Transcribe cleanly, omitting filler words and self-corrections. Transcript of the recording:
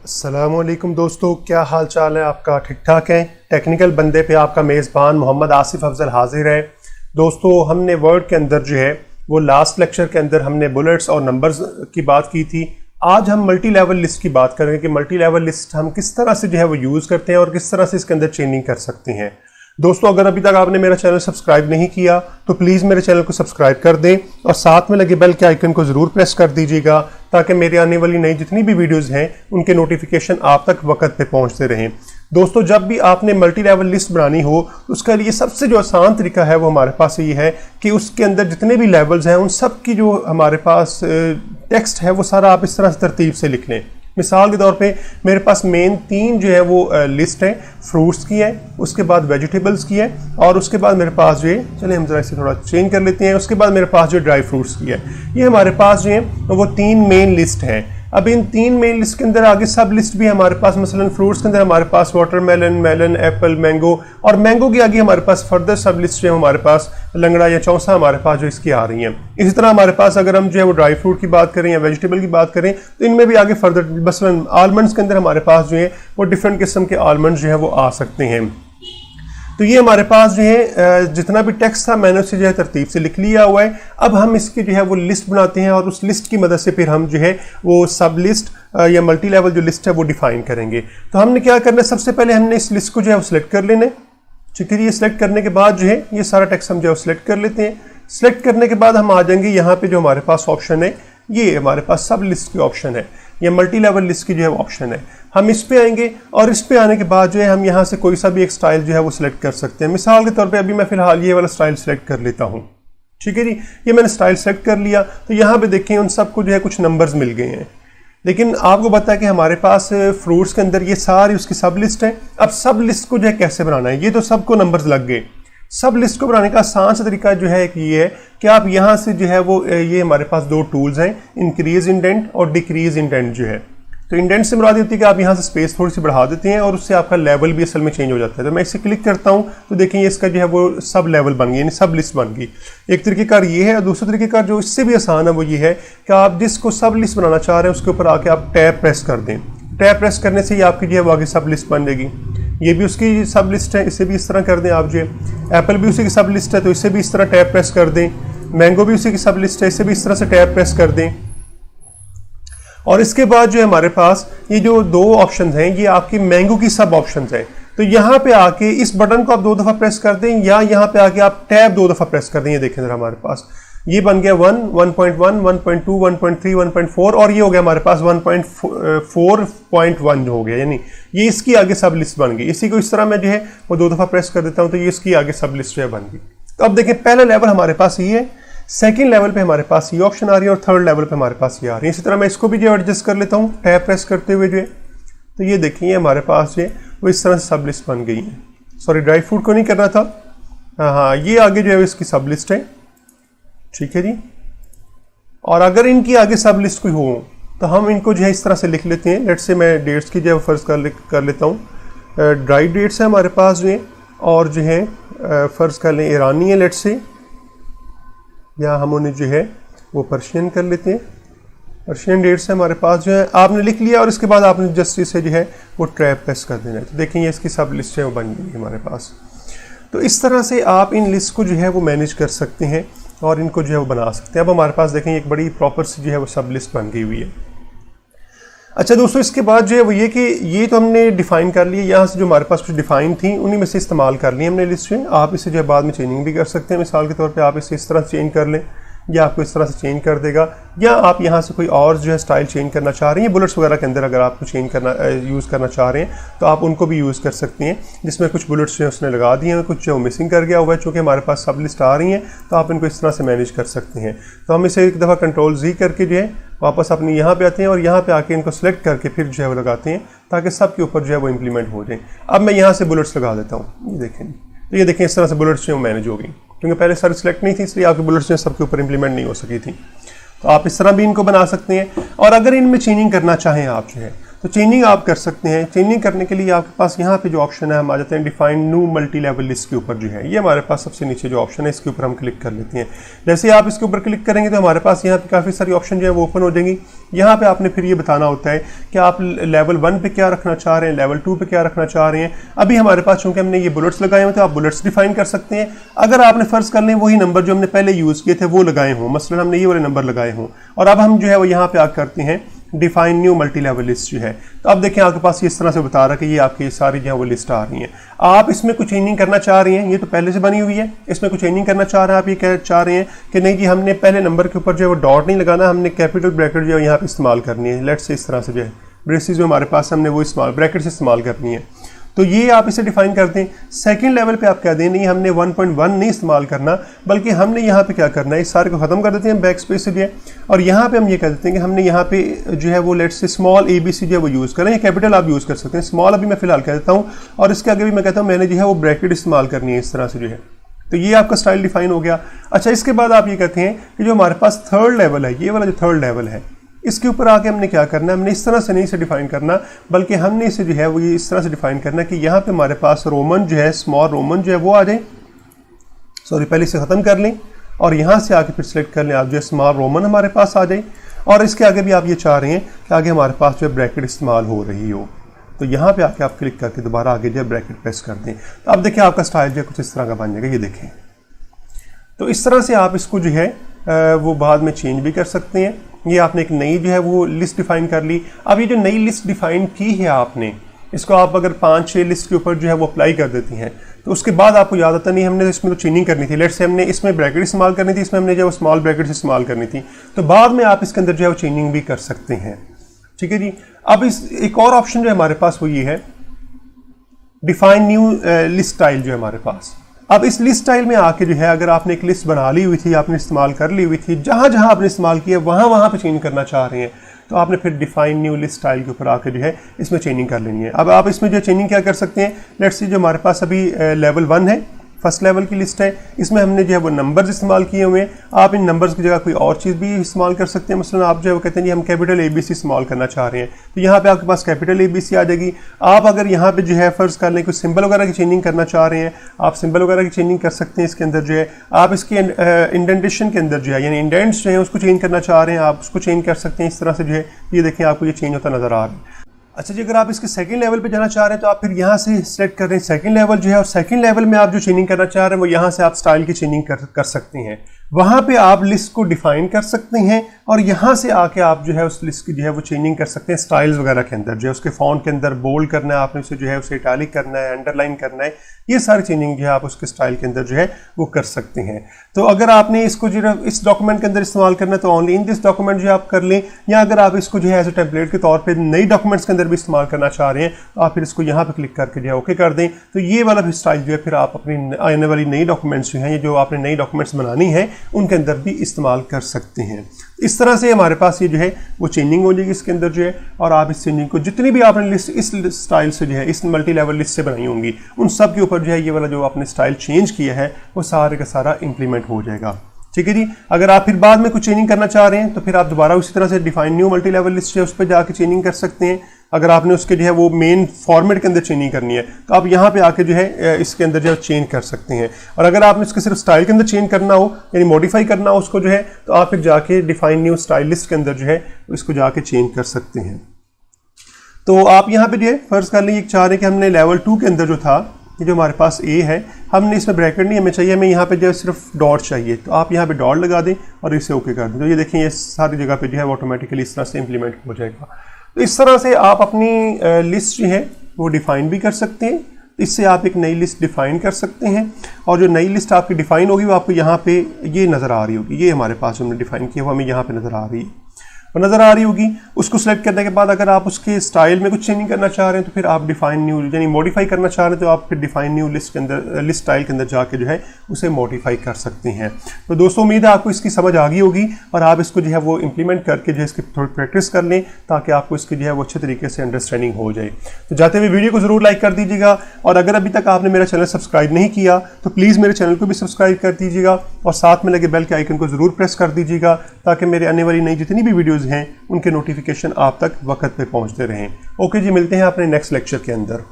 अस्सलामुअलैकुम दोस्तों, क्या हाल चाल है आपका? ठीक ठाक है। टेक्निकल बंदे पे आपका मेज़बान मोहम्मद आसिफ अफजल हाजिर है। दोस्तों, हमने वर्ड के अंदर जो है वो लास्ट लेक्चर के अंदर हमने बुलेट्स और नंबर्स की बात की थी। आज हम मल्टी लेवल लिस्ट की बात करेंगे कि मल्टी लेवल लिस्ट हम किस तरह से जो है वो यूज़ करते हैं और किस तरह से इसके अंदर चेंजिंग कर सकते हैं। दोस्तों, अगर अभी तक आपने मेरा चैनल सब्सक्राइब नहीं किया तो प्लीज़ मेरे चैनल को सब्सक्राइब कर दें और साथ में लगे बेल के आइकन को ज़रूर प्रेस कर दीजिएगा ताकि मेरी आने वाली नई जितनी भी वीडियोस हैं उनके नोटिफिकेशन आप तक वक्त पे पहुंचते रहें। दोस्तों, जब भी आपने मल्टी लेवल लिस्ट बनानी हो तो उसके लिए सबसे जो आसान तरीका है वो हमारे पास ये है कि उसके अंदर जितने भी लेवल्स हैं उन सब की जो हमारे पास टेक्स्ट है वो सारा आप इस तरह से तरतीब से लिख लें। मिसाल के तौर पे मेरे पास मेन 3 जो है वो लिस्ट है, फ्रूट्स की है, उसके बाद वेजिटेबल्स की है और उसके बाद मेरे पास जो है, चलिए हम जरा इसे थोड़ा चेंज कर लेते हैं, उसके बाद मेरे पास जो ड्राई फ्रूट्स की है। ये हमारे पास जो है वो 3 मेन लिस्ट हैं। अब इन 3 मेन लिस्ट के अंदर आगे सब लिस्ट भी हमारे पास, मसलन फ्रूट्स के अंदर हमारे पास वाटरमेलन, मेलन, एप्पल, मैंगो और मैंगो की आगे हमारे पास फर्दर सब लिस्ट जो है हमारे पास लंगड़ा या चौसा हमारे पास जो इसकी आ रही हैं। इसी तरह हमारे पास अगर हम जो है वो ड्राई फ्रूट की बात करें या वेजिटेबल की बात करें तो इनमें भी आगे फर्दर, मसलन आलमंड्स के अंदर हमारे पास जो है वो डिफरेंट किस्म के आलमंड्स जो है वो आ सकते हैं। तो ये हमारे पास जो है जितना भी टेक्स्ट था मैंने उसे जो है तरतीब से लिख लिया हुआ है। अब हम इसकी जो है वो लिस्ट बनाते हैं और उस लिस्ट की मदद से फिर हम जो है वो सब लिस्ट या मल्टी लेवल जो लिस्ट है वो डिफाइन करेंगे। तो हमने क्या करना है, सबसे पहले हमने इस लिस्ट को जो है वो सिलेक्ट कर लेना है। ठीक है, ये सिलेक्ट करने के बाद जो है ये सारा टेक्स्ट हम जो है सिलेक्ट कर लेते हैं। सिलेक्ट करने के बाद हम आ जाएंगे यहाँ पे जो हमारे पास ऑप्शन है, ये हमारे पास सब लिस्ट की ऑप्शन है या मल्टी लेवल लिस्ट की जो है ऑप्शन है। हम इस पे आएंगे और इस पे आने के बाद जो है हम यहाँ से कोई सा भी एक स्टाइल जो है वो सिलेक्ट कर सकते हैं। मिसाल के तौर पे अभी मैं फिलहाल ये वाला स्टाइल सिलेक्ट कर लेता हूँ। ठीक है जी, ये मैंने स्टाइल सेलेक्ट कर लिया। तो यहाँ पे देखें उन सबको जो है कुछ नंबर्स मिल गए हैं, लेकिन आपको पता है कि हमारे पास फ्रूट्स के अंदर ये सारी उसकी सब लिस्ट है। अब सब लिस्ट को जो है कैसे बनाना है, ये तो सबको नंबर्स लग गए। सब लिस्ट को बनाने का आसान सा तरीका जो है एक ये है कि आप यहाँ से जो है वो ये हमारे पास 2 टूल्स हैं, इंक्रीज इंडेंट और डिक्रीज इंडेंट जो है। तो इंडेंट से मुराद होती है कि आप यहाँ से स्पेस थोड़ी सी बढ़ा देते हैं और उससे आपका लेवल भी असल में चेंज हो जाता है। तो मैं इसे क्लिक करता हूँ तो देखें इसका जो है वो सब लेवल बन गया, यानी सब लिस्ट बन गई। एक तरीकेकार ये है और दूसरा तरीकेकार जो इससे भी आसान है वो ये है कि आप जिसको सब लिस्ट बनाना चाह रहे हैं उसके ऊपर आके आप टैब प्रेस कर दें। टैब प्रेस करने से ही आपकी जो है वो आगे सब लिस्ट बन जाएगी। ये भी उसकी सब लिस्ट है, इसे भी इस तरह कर दें आप जो है। एप्पल भी उसी की सब लिस्ट है तो इसे भी इस तरह टैब प्रेस कर दें। मैंगो भी उसी की सब लिस्ट है, इसे भी इस तरह से टैब प्रेस कर दें। और इसके बाद जो है हमारे पास ये जो 2 ऑप्शंस हैं ये आपकी मैंगो की सब ऑप्शंस हैं। तो यहाँ पे आके इस बटन को आप 2 दफ़ा प्रेस कर दें या यहाँ पे आके आप टैब 2 दफ़ा प्रेस कर दें। ये देखें जरा हमारे पास ये बन गया 1, 1.1, 1.2, 1.3, 1.4 और ये हो गया हमारे पास 1.4.1 हो गया, यानी ये इसकी आगे सब लिस्ट बन गई। इसी को इस तरह मैं जो है वो 2 दफ़ा प्रेस कर देता हूँ तो ये इसकी आगे सब लिस्ट जो है बन गई। तो अब देखें पहला लेवल हमारे पास ये है, सेकंड लेवल पे हमारे पास ये ऑप्शन आ रही है और थर्ड लेवल पे हमारे पास ये आ रही है। इसी तरह मैं इसको भी जो एडजस्ट कर लेता हूँ टैब प्रेस करते हुए जो है। तो ये देखिए हमारे पास जो है वो इस तरह से सब लिस्ट बन गई है। सॉरी, ड्राई फ्रूट को नहीं करना था। हाँ, ये आगे जो है इसकी सब लिस्ट है। ठीक है जी, और अगर इनकी आगे सब लिस्ट कोई हो तो हम इनको जो है इस तरह से लिख लेते हैं। लेट्स से मैं डेट्स की जो है फर्ज कर लेता हूँ। ड्राई डेट्स है हमारे पास जो है और जो है फ़र्ज़ कर लें ईरानी है लेट्स से, या हम उन्हें जो है वो पर्शियन कर लेते हैं। पर्शियन डेट्स है हमारे पास जो है, आपने लिख लिया और इसके बाद आपने जस्ट इसे जो है वो टैब प्रेस कर देना है। तो देखेंगे इसकी सब लिस्ट है वो बन गई हमारे पास। तो इस तरह से आप इन लिस्ट को जो है वो मैनेज कर सकते हैं और इनको जो है वो बना सकते हैं। अब हमारे पास देखें एक बड़ी प्रॉपर सी जो है वो सब लिस्ट बन गई हुई है। अच्छा दोस्तों, इसके बाद जो है वो ये कि ये तो हमने डिफाइन कर लिया, यहाँ से जो हमारे पास कुछ डिफाइन थी उन्हीं में से इस्तेमाल कर ली हमने लिस्ट में। आप इसे जो है बाद में चेंजिंग भी कर सकते हैं। मिसाल के तौर पे आप इसे इस तरह चेंज कर लें या आपको इस तरह से चेंज कर देगा, या आप यहाँ से कोई और जो है स्टाइल चेंज करना चाह रहे हैं बुलेट्स वगैरह के अंदर अगर आपको चेंज करना यूज़ करना चाह रहे हैं तो आप उनको भी यूज़ कर सकते हैं, जिसमें कुछ बुलेट्स जो है उसने लगा दिए हैं, कुछ जो मिसिंग कर गया हुआ है। चूँकि हमारे पास सब लिस्ट आ रही हैं तो आप इनको इस तरह से मैनेज कर सकते हैं। तो हम इसे एक दफ़ा कंट्रोल-Z करके जो है वापस अपने यहाँ पे आते हैं और यहाँ पे आके इनको सेलेक्ट करके फिर जो है वो लगाते हैं ताकि सब के ऊपर जो है वो इम्प्लीमेंट हो जाए। अब मैं यहाँ से बुलेट्स लगा देता हूँ, ये देखें। तो ये देखें इस तरह से बुलेट्स जो मैनेज हो गई, क्योंकि पहले सारी सिलेक्ट नहीं थी इसलिए आपकी बुलेट्स जो सबके ऊपर इंप्लीमेंट नहीं हो सकी थी। तो आप इस तरह भी इनको बना सकते हैं। और अगर इनमें चेंजिंग करना चाहें आप जो है तो चेंजिंग आप कर सकते हैं। चेंजिंग करने के लिए आपके पास यहाँ पे जो ऑप्शन है हम आ जाते हैं define new multi level list के ऊपर जो है, ये हमारे पास सबसे नीचे जो ऑप्शन है इसके ऊपर हम क्लिक कर लेते हैं। जैसे आप इसके ऊपर क्लिक करेंगे तो हमारे पास यहाँ पे काफ़ी सारी ऑप्शन जो है वो ओपन हो जाएंगी। यहाँ पे आपने फिर ये बताना होता है कि आप लेवल 1 पे क्या रखना चाह रहे हैं, लेवल 2 पे क्या रखना चाह रहे हैं। अभी हमारे पास चूंकि हमने ये बुलेट्स लगाए हुए तो आप बुलेट्स डिफाइन कर सकते हैं। अगर आपने फर्ज कर लें वही नंबर जो हमने पहले यूज़ किए थे वो लगाए हों, मसलन हमने ये वाले नंबर लगाए हों, और अब हम जो है वो यहाँ पे आकर करते हैं define new multi level list जो है। तो अब देखें आपके पास इस तरह से बता रहा है कि ये आपकी सारी जो है वो लिस्ट आ रही है। आप इसमें कुछ चेंजिंग करना चाह रहे हैं, ये तो पहले से बनी हुई है, इसमें कुछ चेंजिंग करना चाह रहे हैं, आप ये कह चाह रहे हैं कि नहीं जी हमने पहले नंबर के ऊपर जो है वो डॉट नहीं लगाना, हमने कैपिटल ब्रैकेट जो है यहाँ पे इस्तेमाल करनी है। लेट्स से इस तरह से जो है ब्रेसेस जो हमारे पास हमने वो इस्तेमाल ब्रैकेट से इस्तेमाल करनी है, तो ये आप इसे डिफाइन कर दें। सेकंड लेवल पे आप कह दें नहीं हमने 1.1 नहीं इस्तेमाल करना, बल्कि हमने यहाँ पे क्या करना है इस सारे को ख़त्म कर देते हैं बैक स्पेस से जो है, और यहाँ पे हम ये कह देते हैं कि हमने यहाँ पे जो है वो लेट्स से स्मॉल ABC जो है वो यूज़ करें, या कैपिटल आप यूज़ कर सकते हैं। स्मॉल अभी मैं फिलहाल कह देता हूँ, और इसके आगे भी मैं कहता हूँ मैंने जो है वो ब्रैकेट इस्तेमाल करनी है इस तरह से जो है। तो ये आपका स्टाइल डिफाइन हो गया। अच्छा, इसके बाद आप ये कहते हैं कि जो हमारे पास थर्ड लेवल है, ये वाला जो थर्ड लेवल है, इसके ऊपर आके हमने क्या करना है, हमने इस तरह से नहीं इसे डिफाइन करना, बल्कि हमने इसे जो है वो ये इस तरह से डिफाइन करना कि यहाँ पे हमारे पास रोमन जो है, स्मॉल रोमन जो है वो आ जाए। सॉरी, पहले इसे ख़त्म कर लें और यहाँ से आके फिर सेलेक्ट कर लें आप जो है स्मॉल रोमन हमारे पास आ जाए, और इसके आगे भी आप ये चाह रहे हैं कि आगे हमारे पास जो है ब्रैकेट इस्तेमाल हो रही हो, तो यहाँ पे आके आप क्लिक करके दोबारा आगे जो है ब्रैकेट प्रेस कर दें। तो अब देखिए आपका स्टाइल जो है कुछ इस तरह का बन जाएगा, ये देखें। तो इस तरह से आप इसको जो है वो बाद में चेंज भी कर सकते हैं। ये आपने एक नई जो है वो लिस्ट डिफाइन कर ली। अब ये जो नई लिस्ट डिफाइन की है आपने, इसको आप अगर 5-6 लिस्ट के ऊपर जो है वो अप्लाई कर देती हैं, तो उसके बाद आपको याद आता नहीं हमने इसमें तो चेंजिंग करनी थी। लेट्स से हमने इसमें ब्रैकेट इस्तेमाल करनी थी, इसमें हमने जो है स्मॉल ब्रैकेट इस्तेमाल करनी थी, तो बाद में आप इसके अंदर जो है वो चेंजिंग भी कर सकते हैं। ठीक है जी। अब इस एक और ऑप्शन जो है हमारे पास वो ये है डिफाइन न्यू लिस्ट स्टाइल जो है हमारे पास। अब इस लिस्ट स्टाइल में आके जो है अगर आपने एक लिस्ट बना ली हुई थी, आपने इस्तेमाल कर ली हुई थी, जहाँ जहाँ आपने इस्तेमाल किया वहाँ पे चेंज करना चाह रहे हैं, तो आपने फिर डिफाइन न्यू लिस्ट स्टाइल के ऊपर आके जो है इसमें चेंजिंग कर लेनी है। अब आप इसमें जो चेंजिंग क्या कर सकते हैं, लेट्स सी जो हमारे पास अभी लेवल 1 है, फर्स्ट लेवल की लिस्ट है, इसमें हमने जो है वो नंबर्स इस्तेमाल किए हुए हैं। आप इन नंबर्स की जगह कोई और चीज़ भी इस्तेमाल कर सकते हैं। मसलन आप जो है वो कहते हैं जी हम कैपिटल ABC इस्तेमाल करना चाह रहे हैं, तो यहाँ पे आपके पास कैपिटल ABC आ जाएगी। आप अगर यहाँ पे जो है फ़र्ज़ कर लें कुछ सिंबल वगैरह की चेंजिंग करना चाह रहे हैं, आप सिंबल वगैरह की चेंजिंग कर सकते हैं। इसके अंदर जो है आप इसके इंडेंटेशन के अंदर जो है यानी इंडेंट्स जो है उसको चेंज करना चाह रहे हैं, आप उसको चेंज कर सकते हैं इस तरह से जो है। ये देखें आपको ये चेंज होता नज़र आ रहा है। अच्छा जी, अगर आप इसके सेकंड लेवल पे जाना चाह रहे हैं तो आप फिर यहाँ से सेलेक्ट कर रहे हैं सेकंड लेवल जो है, और सेकंड लेवल में आप जो चेंजिंग करना चाह रहे हैं वो यहाँ से आप स्टाइल की चेंजिंग कर सकते हैं। वहाँ पे आप लिस्ट को डिफाइन कर सकते हैं, और यहाँ से आके आप जो है उस लिस्ट की जो है वो चेंजिंग कर सकते हैं स्टाइल्स वगैरह के अंदर। जो है उसके फॉन्ट के अंदर बोल्ड करना है आपने, उसे जो है उसे इटैलिक करना है, अंडरलाइन करना है, ये सारी चेंजिंग जो है आप उसके स्टाइल के अंदर जो है वो कर सकते हैं। तो अगर आपने इसको जो है इस डॉक्यूमेंट के अंदर इस्तेमाल करना है तो ओनली इन दिस डॉक्यूमेंट जो आप कर लें, या अगर आप इसको जो है एज ए टेम्पलेट के तौर पर नई डॉक्यूमेंट्स के अंदर भी इस्तेमाल करना चाह रहे हैं तो आप फिर इसको यहाँ पर क्लिक करके जो है ओके कर दें। तो ये वाला भी स्टाइल जो है फिर आप अपनी आने वाली नई डॉक्यूमेंट्स जो हैं, ये जो आपने नई डॉक्यूमेंट्स बनानी है उनके अंदर भी इस्तेमाल कर सकते हैं। इस तरह से हमारे पास ये जो है वो चेंजिंग हो जाएगी इसके अंदर जो है, और आप इस चेंजिंग को जितनी भी आपने लिस्ट इस स्टाइल से जो है इस मल्टी लेवल लिस्ट से बनाई होंगी उन सब के ऊपर जो है ये वाला जो आपने स्टाइल चेंज किया है वो सारे का सारा इंप्लीमेंट हो जाएगा। ठीक है जी। अगर आप फिर बाद में कुछ चेंजिंग करना चाह रहे हैं तो फिर आप दोबारा उसी तरह से define new multi level list है उस पर जाके चेंजिंग कर सकते हैं। अगर आपने उसके जो है वो मेन फॉर्मेट के अंदर चेंजिंग करनी है तो आप यहाँ पे आके जो है इसके अंदर जो है चेंज कर सकते हैं। और अगर आपने इसके सिर्फ स्टाइल के अंदर चेंज करना हो यानी मॉडिफाई करना हो उसको जो है, तो आप फिर जाके डिफाइन न्यू स्टाइल लिस्ट के अंदर जो है इसको जाके चेंज कर सकते हैं। तो आप यहाँ पे जो है फर्ज कर लें चाह रहे हैं कि हमने लेवल 2 के अंदर जो था, ये जो हमारे पास ए है, हमने इसमें ब्रैकेट नहीं हमें चाहिए, हमें यहाँ पे जो है सिर्फ डॉट चाहिए, तो आप यहाँ पे डॉट लगा दें और इसे ओके कर दें। तो ये देखें ये सारी जगह पे जो है ऑटोमेटिकली इस तरह से इंप्लीमेंट हो जाएगा। तो इस तरह से आप अपनी लिस्ट जो है वो डिफ़ाइन भी कर सकते हैं। इससे आप एक नई लिस्ट डिफ़ाइन कर सकते हैं, और जो नई लिस्ट आपकी डिफ़ाइन होगी वो आपको यहाँ पे ये नज़र आ रही होगी। ये हमारे पास हमने डिफ़ाइन किया वो हमें यहाँ पे नज़र आ रही है, नज़र आ रही होगी। उसको सेलेक्ट करने के बाद अगर आप उसके स्टाइल में कुछ चेंजिंग करना चाह रहे हैं तो फिर आप डिफाइन न्यू यानी मॉडिफाई करना चाह रहे हैं तो आप फिर डिफाइन न्यू लिस्ट के अंदर लिस्ट स्टाइल के अंदर जाके जो है उसे मॉडिफाई कर सकते हैं। तो दोस्तों उम्मीद है आपको इसकी समझ आ गई होगी और आप इसको जो है वो इंप्लीमेंट करके जो है इसकी थोड़ी प्रैक्टिस कर लें ताकि आपको इसकी जो है वो अच्छे तरीके से अंडरस्टैंडिंग हो जाए। तो जाते हुए वीडियो को ज़रूर लाइक कर दीजिएगा, और अगर अभी तक आपने मेरा चैनल सब्सक्राइब नहीं किया तो प्लीज़ मेरे चैनल को भी सब्सक्राइब कर दीजिएगा और साथ में लगे बेल के आइकन को ज़रूर प्रेस कर दीजिएगा ताकि मेरे आने वाली नई जितनी भी वीडियोज़ हैं उनके नोटिफिकेशन आप तक वक्त पे पहुंचते रहें। ओके जी, मिलते हैं अपने नेक्स्ट लेक्चर के अंदर।